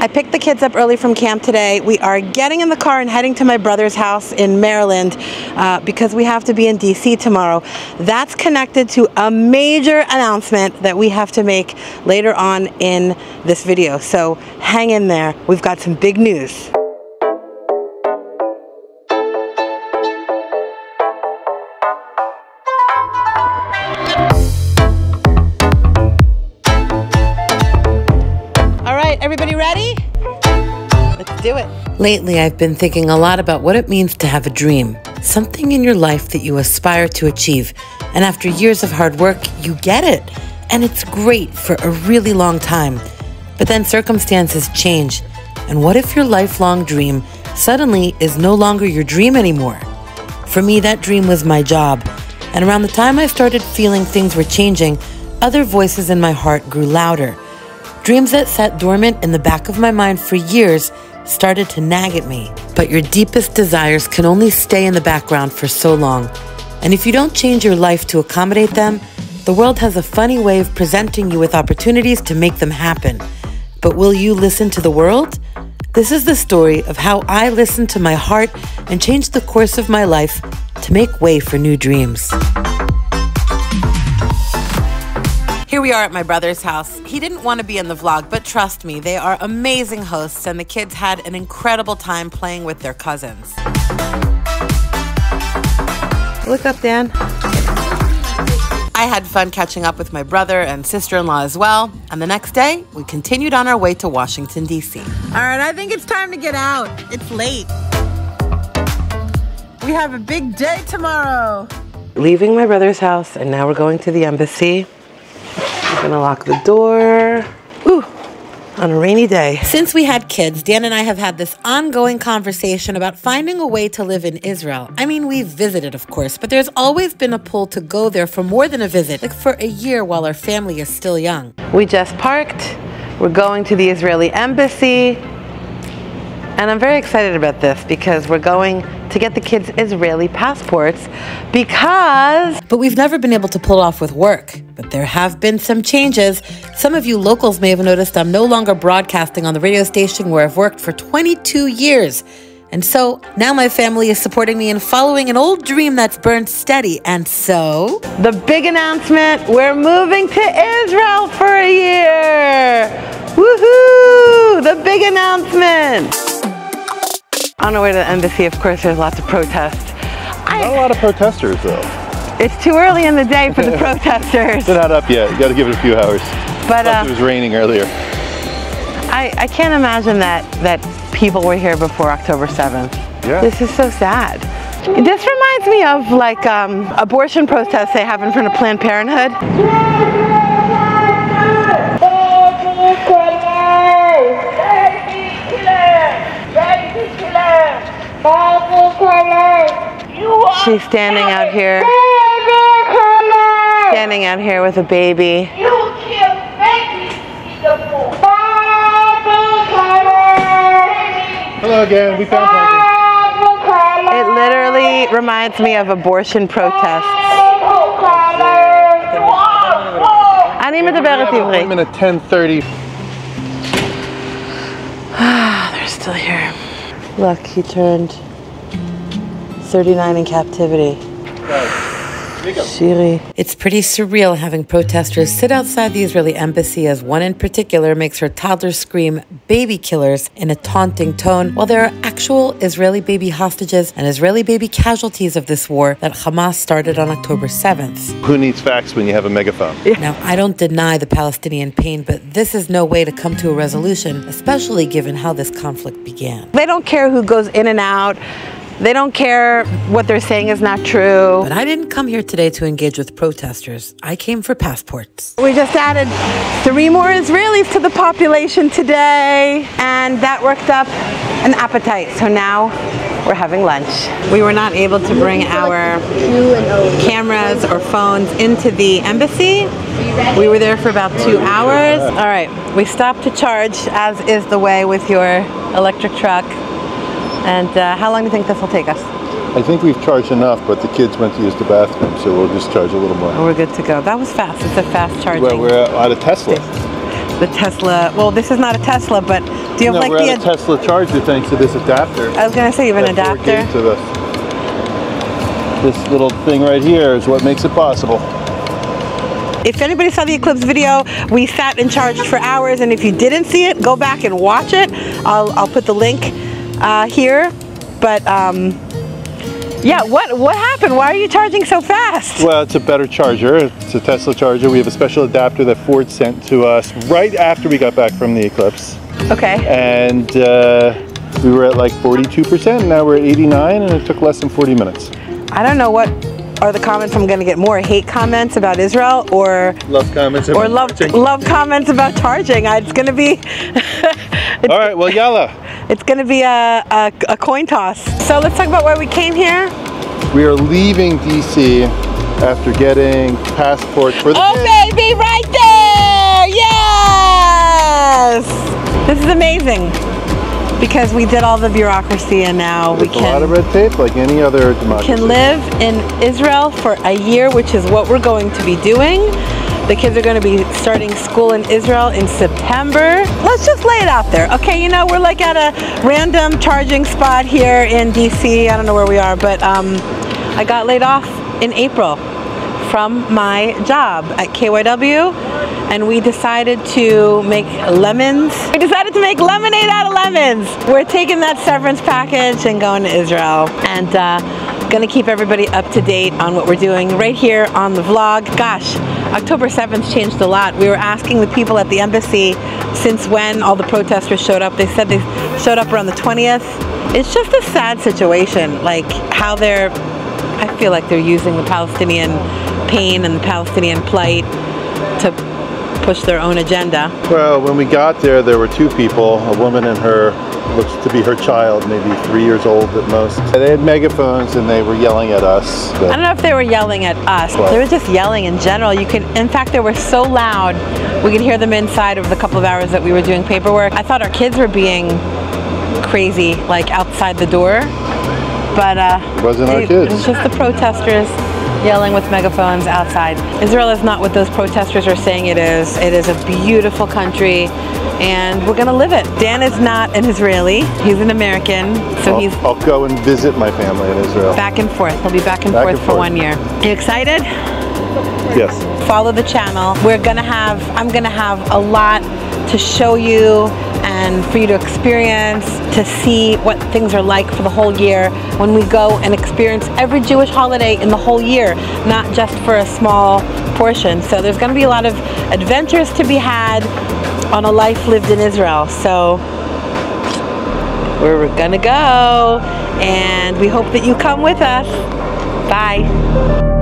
I picked the kids up early from camp today. We are getting in the car and heading to my brother's house in Maryland because we have to be in DC tomorrow. That's connected to a major announcement that we have to make later on in this video. So hang in there. We've got some big news. Everybody ready? Let's do it. Lately, I've been thinking a lot about what it means to have a dream, something in your life that you aspire to achieve. And after years of hard work, you get it. And it's great for a really long time. But then circumstances change. And what if your lifelong dream suddenly is no longer your dream anymore? For me, that dream was my job. And around the time I started feeling things were changing, other voices in my heart grew louder. Dreams that sat dormant in the back of my mind for years started to nag at me. But your deepest desires can only stay in the background for so long. And if you don't change your life to accommodate them, the world has a funny way of presenting you with opportunities to make them happen. But will you listen to the world? This is the story of how I listened to my heart and changed the course of my life to make way for new dreams. Here we are at my brother's house. He didn't want to be in the vlog, but trust me, they are amazing hosts and the kids had an incredible time playing with their cousins. Look up, Dan. I had fun catching up with my brother and sister-in-law as well. And the next day, we continued on our way to Washington, D.C. All right, I think it's time to get out. It's late. We have a big day tomorrow. Leaving my brother's house, and now we're going to the embassy. I'm gonna lock the door. Ooh, on a rainy day. Since we had kids, Dan and I have had this ongoing conversation about finding a way to live in Israel. I mean, we've visited, of course, but there's always been a pull to go there for more than a visit, like for a year while our family is still young. We just parked. We're going to the Israeli embassy. And I'm very excited about this because we're going to get the kids Israeli passports but we've never been able to pull it off with work. But there have been some changes. Some of you locals may have noticed I'm no longer broadcasting on the radio station where I've worked for 22 years. And so now my family is supporting me in following an old dream that's burned steady. And so, the big announcement, we're moving to Israel for a year. Woohoo! The big announcent. On our way to the embassy, of course, there's lots of protests. Not a lot of protesters, though. It's too early in the day for the protesters. They're not up yet. You got to give it a few hours. But it was raining earlier. I can't imagine that people were here before October 7th. Yeah. This is so sad. This reminds me of like abortion protests they have in front of Planned Parenthood. She's standing out here with a baby. Hello again, we found parking. It literally reminds me of abortion protests. אני מדברת עברית. I'm in at 10:30. They're still here. Look, he turned 39 in captivity. Shiri. It's pretty surreal having protesters sit outside the Israeli embassy as one in particular makes her toddler scream baby killers in a taunting tone, while there are actual Israeli baby hostages and Israeli baby casualties of this war that Hamas started on October 7th. Who needs facts when you have a megaphone? Now, I don't deny the Palestinian pain, but this is no way to come to a resolution, especially given how this conflict began. They don't care who goes in and out. They don't care what they're saying is not true. But I didn't come here today to engage with protesters. I came for passports. We just added 3 more Israelis to the population today, and that worked up an appetite. So now we're having lunch. We were not able to bring our cameras or phones into the embassy. We were there for about 2 hours. All right, we stopped to charge, as is the way with your electric truck. And how long do you think this will take us? I think we've charged enough, but the kids went to use the bathroom, so we'll just charge a little more. Oh, we're good to go. That was fast. It's a fast charging. Well, we're out of Tesla. The Tesla, well, this is not a Tesla, but Do you have like we're at a Tesla charger thanks to this adapter. I was gonna say you have an adapter. To this little thing right here is what makes it possible. If anybody saw the eclipse video, we sat and charged for hours, and if you didn't see it, go back and watch it. I'll put the link here. But yeah, what happened? Why are you charging so fast? Well, it's a better charger. It's a Tesla charger. We have a special adapter that Ford sent to us right after we got back from the eclipse. Okay. And we were at like 42%, now we're at 89, and it took less than 40 minutes. I don't know what are the comments I'm going to get more, hate comments about Israel or love comments about love comments about charging. It's going to be all right, well, yalla. It's going to be a coin toss. So let's talk about why we came here. We are leaving DC after getting passports for the kids. Baby, right there! Yes! This is amazing because we did all the bureaucracy and now we can... a lot of red tape like any other democracy. Can live in Israel for a year, which is what we're going to be doing. The kids are going to be starting school in Israel in September. Let's just lay it out there. Okay, you know, we're like at a random charging spot here in DC. I don't know where we are, but I got laid off in April from my job at KYW, and we decided to make lemons. We decided to make lemonade out of lemons. We're taking that severance package and going to Israel, and gonna keep everybody up to date on what we're doing right here on the vlog. Gosh, October 7th changed a lot. We were asking the people at the embassy since when all the protesters showed up. They said they showed up around the 20th. It's just a sad situation, like how I feel like they're using the Palestinian pain and the Palestinian plight to push their own agenda. Well, when we got there, there were two people, a woman and her, looks to be her child, maybe 3 years old at most. They had megaphones and they were yelling at us. I don't know if they were yelling at us. They were just yelling in general. In fact, they were so loud, we could hear them inside of the couple of hours that we were doing paperwork. I thought our kids were being crazy, like outside the door. But it wasn't our kids. It was just the protesters yelling with megaphones outside. Israel is not what those protesters are saying it is. It is a beautiful country, and we're gonna live it. Dan is not an Israeli, he's an American, so I'll go and visit my family in Israel. Back and forth, he'll be back and forth for 1 year. You excited? Yes. Follow the channel. I'm gonna have a lot to show you and for you to experience, to see what things are like for the whole year when we go and experience every Jewish holiday in the whole year, not just for a small portion. So there's going to be a lot of adventures to be had on a life lived in Israel. So we're going to go, and we hope that you come with us. Bye.